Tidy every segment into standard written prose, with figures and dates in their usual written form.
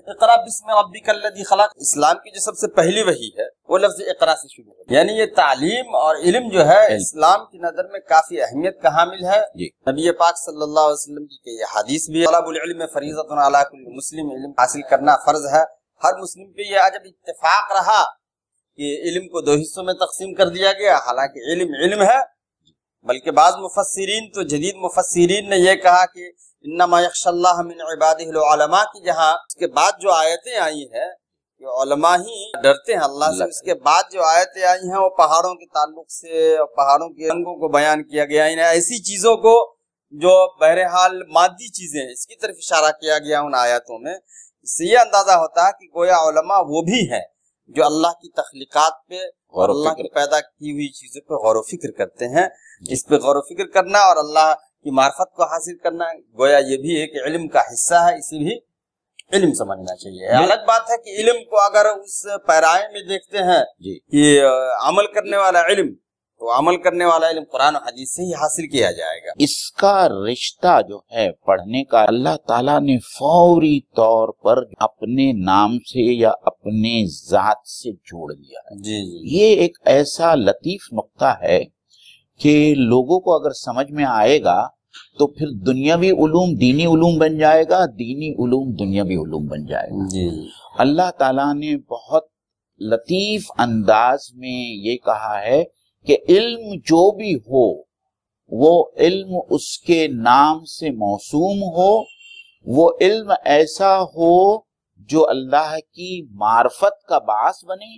اقرا بسم ربک الذی خلق، اسلام کی جو سب سے پہلی وحی ہے وہ لفظ اقرا سے شروع ہے، یعنی یہ تعلیم اور علم جو ہے اسلام کی نظر میں کافی اہمیت کا حامل ہے۔ نبی پاک صلی اللہ علیہ وسلم کی یہ حدیث بھی، طلب العلم فریضۃ علی کل مسلم، علم حاصل کرنا فرض ہے ہر مسلم پہ۔ یہ عجب اتفاق رہا کہ علم کو دو حصوں میں تقسیم کر دیا گیا، حالانکہ علم ہے، بلکہ بعض مفسرین تو جدید مفسرین نے یہ کہا کہ انما یخشی اللہ من عبادہ العلماء کی جہاں اس کے بعد جو آیتیں آئی ہیں کہ علماء ہی ڈرتے ہیں اللہ سے، اس کے بعد جو آیتیں آئی ہیں وہ پہاڑوں کے تعلق سے اور پہاڑوں کے رنگوں کو بیان کیا گیا، یعنی ایسی چیزوں کو جو بہرحال مادی چیزیں ہیں اس کی طرف اشارہ کیا گیا ان آیاتوں میں۔ اس سے یہ اندازہ ہوتا ہے کہ گویا علماء وہ بھی ہیں جو اللہ کی تخلیقات پہ اور اللہ کی پیدا کی ہوئی چیزوں پہ غور و فکر کرتے ہیں۔ اس پہ غور و فکر کرنا اور اللہ کی معرفت کو حاصل کرنا گویا یہ بھی ایک علم کا حصہ ہے، اسی بھی علم سمجھنا چاہیے۔ الگ بات ہے کہ علم کو اگر اس پیرائے میں دیکھتے ہیں کہ عمل کرنے والا علم، تو عمل کرنے والا علم قرآن و حدیث سے ہی حاصل کیا جائے گا۔ اس کا رشتہ جو ہے پڑھنے کا، اللہ تعالیٰ نے فوری طور پر اپنے نام سے یا اپنے ذات سے جوڑ دیا ہے۔ یہ ایک ایسا لطیف نقطہ ہے کہ لوگوں کو اگر سمجھ میں آئے گا تو پھر دنیاوی علوم دینی علوم بن جائے گا، دینی علوم دنیاوی علوم بن جائے گا۔ اللہ تعالیٰ نے بہت لطیف انداز میں یہ کہا ہے کہ علم جو بھی ہو وہ علم اس کے نام سے موسوم ہو، وہ علم ایسا ہو جو اللہ کی معرفت کا باعث بنے،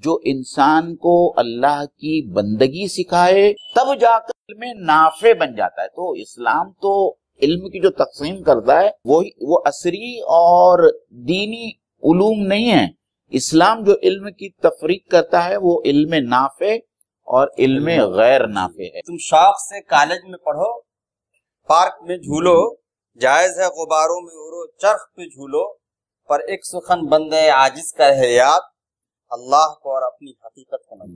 جو انسان کو اللہ کی بندگی سکھائے، تب جا کر علم نافع بن جاتا ہے۔ تو اسلام تو علم کی جو تقسیم کرتا ہے وہ عصری اور دینی علوم نہیں ہے۔ اسلام جو علم کی تفریق کرتا ہے وہ علم نافع اور علم غیر نافع ہے۔ تم شوق سے کالج میں پڑھو، پارک میں جھولو، جائز ہے غباروں میں اڑو، چرخ پہ جھولو، پر ایک سخن بندے عاجز کا ہے یاد، اللہ کو اور اپنی حقیقت کو نہ